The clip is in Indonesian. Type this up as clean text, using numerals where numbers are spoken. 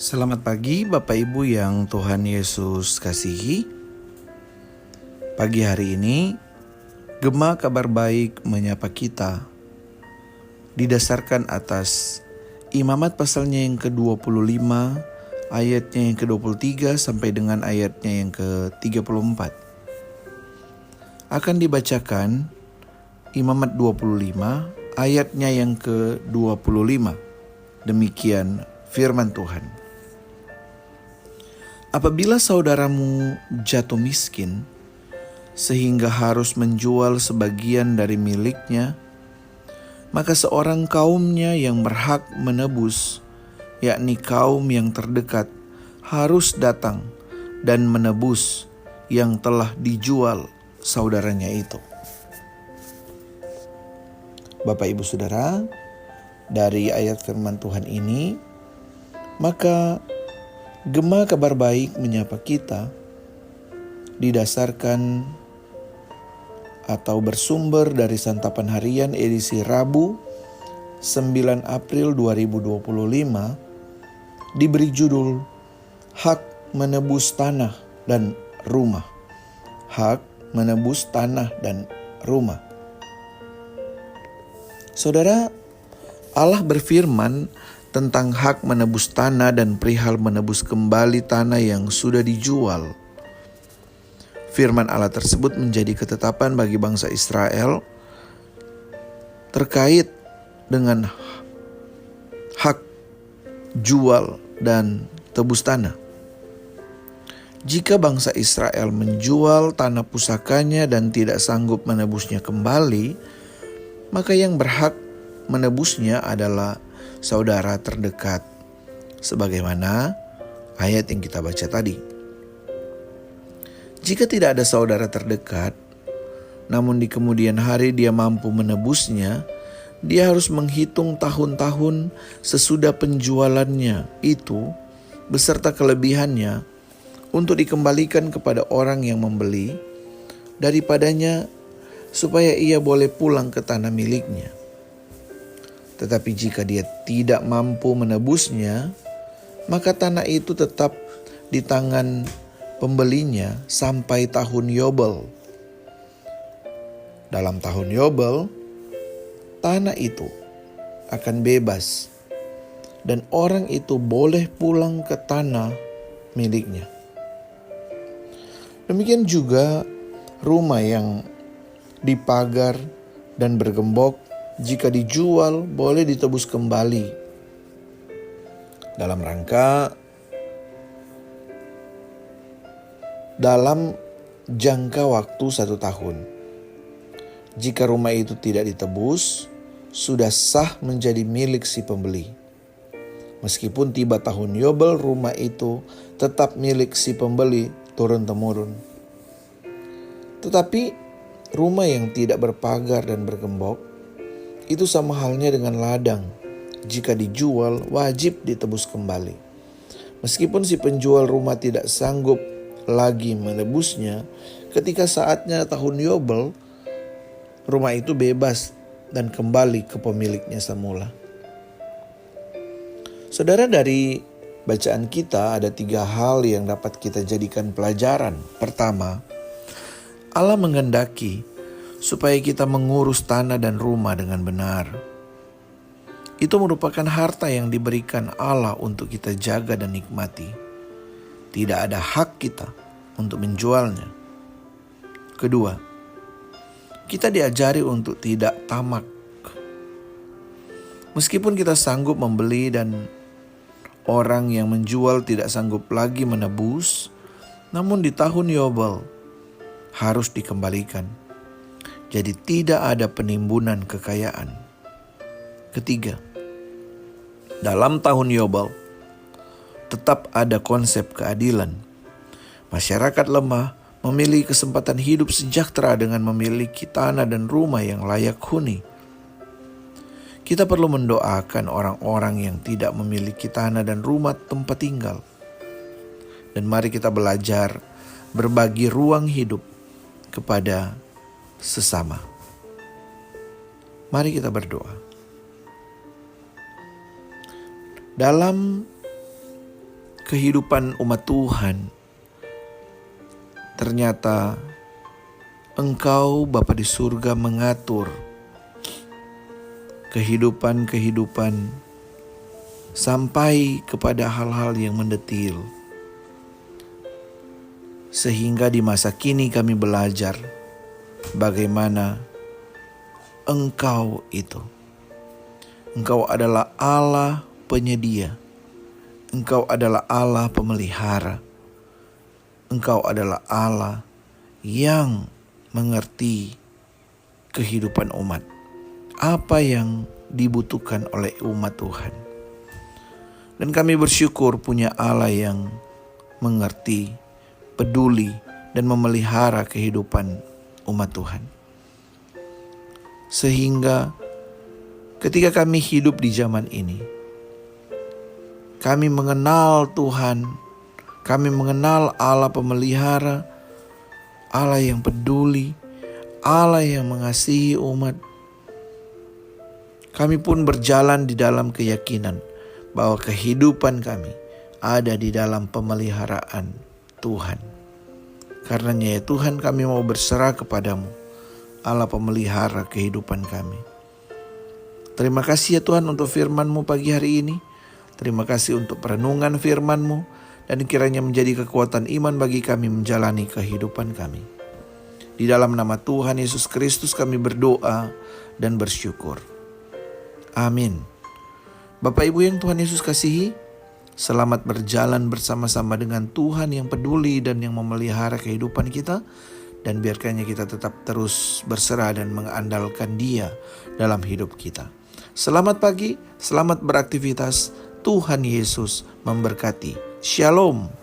Selamat pagi Bapak Ibu yang Tuhan Yesus kasihi. Pagi hari ini, Gema Kabar Baik menyapa kita didasarkan atas Imamat pasalnya yang ke-25, ayatnya yang ke-23 sampai dengan ayatnya yang ke-34. Akan dibacakan Imamat 25, ayatnya yang ke-25. Demikian firman Tuhan. Apabila saudaramu jatuh miskin, sehingga harus menjual sebagian dari miliknya, maka seorang kaumnya yang berhak menebus, yakni kaum yang terdekat, harus datang dan menebus yang telah dijual saudaranya itu. Bapak Ibu Saudara, dari ayat firman Tuhan ini, maka Gema Kabar Baik menyapa kita didasarkan atau bersumber dari Santapan Harian edisi Rabu 9 April 2025 diberi judul Hak Menebus Tanah dan Rumah. Hak menebus tanah dan rumah. Saudara, Allah berfirman tentang hak menebus tanah dan perihal menebus kembali tanah yang sudah dijual. Firman Allah tersebut menjadi ketetapan bagi bangsa Israel terkait dengan hak jual dan tebus tanah. Jika bangsa Israel menjual tanah pusakanya dan tidak sanggup menebusnya kembali, maka yang berhak menebusnya adalah saudara terdekat, sebagaimana ayat yang kita baca tadi. Jika tidak ada saudara terdekat, namun di kemudian hari dia mampu menebusnya, dia harus menghitung tahun-tahun sesudah penjualannya itu beserta kelebihannya untuk dikembalikan kepada orang yang membeli daripadanya, supaya ia boleh pulang ke tanah miliknya. Tetapi jika dia tidak mampu menebusnya, maka tanah itu tetap di tangan pembelinya sampai tahun Yobel. Dalam tahun Yobel, tanah itu akan bebas dan orang itu boleh pulang ke tanah miliknya. Demikian juga rumah yang dipagar dan bergembok, jika dijual boleh ditebus kembali dalam jangka waktu 1 tahun. Jika rumah itu tidak ditebus, sudah sah menjadi milik si pembeli. Meskipun tiba tahun Yobel, rumah itu tetap milik si pembeli turun-temurun. Tetapi rumah yang tidak berpagar dan bergembok itu sama halnya dengan ladang. Jika dijual, wajib ditebus kembali. Meskipun si penjual rumah tidak sanggup lagi menebusnya, ketika saatnya tahun Yobel, rumah itu bebas dan kembali ke pemiliknya semula. Saudara, dari bacaan kita ada 3 hal yang dapat kita jadikan pelajaran. Pertama, Allah menghendaki supaya kita mengurus tanah dan rumah dengan benar. Itu merupakan harta yang diberikan Allah untuk kita jaga dan nikmati. Tidak ada hak kita untuk menjualnya. Kedua, kita diajari untuk tidak tamak. Meskipun kita sanggup membeli dan orang yang menjual tidak sanggup lagi menebus, namun di tahun Yobel harus dikembalikan. Jadi tidak ada penimbunan kekayaan. Ketiga, dalam tahun Yobel tetap ada konsep keadilan. Masyarakat lemah memiliki kesempatan hidup sejahtera dengan memiliki tanah dan rumah yang layak huni. Kita perlu mendoakan orang-orang yang tidak memiliki tanah dan rumah tempat tinggal. Dan mari kita belajar berbagi ruang hidup kepada sesama. Mari kita berdoa. Dalam kehidupan umat Tuhan, ternyata Engkau Bapa di surga mengatur kehidupan sampai kepada hal-hal yang mendetil. Sehingga di masa kini kami belajar bagaimana Engkau itu. Engkau adalah Allah penyedia. Engkau adalah Allah pemelihara. Engkau adalah Allah yang mengerti kehidupan umat. Apa yang dibutuhkan oleh umat Tuhan. Dan kami bersyukur punya Allah yang mengerti, peduli, dan memelihara kehidupan umat Tuhan. Sehingga ketika kami hidup di zaman ini, kami mengenal Tuhan, kami mengenal Allah pemelihara, Allah yang peduli, Allah yang mengasihi umat. Kami pun berjalan di dalam keyakinan bahwa kehidupan kami ada di dalam pemeliharaan Tuhan. Karenanya ya Tuhan, kami mau berserah kepadamu, Allah pemelihara kehidupan kami. Terima kasih ya Tuhan untuk firman-Mu pagi hari ini. Terima kasih untuk perenungan firman-Mu, dan kiranya menjadi kekuatan iman bagi kami menjalani kehidupan kami. Di dalam nama Tuhan Yesus Kristus kami berdoa dan bersyukur. Amin. Bapak Ibu yang Tuhan Yesus kasihi, selamat berjalan bersama-sama dengan Tuhan yang peduli dan yang memelihara kehidupan kita. Dan biarkannya kita tetap terus berserah dan mengandalkan Dia dalam hidup kita. Selamat pagi, selamat beraktivitas. Tuhan Yesus memberkati. Shalom.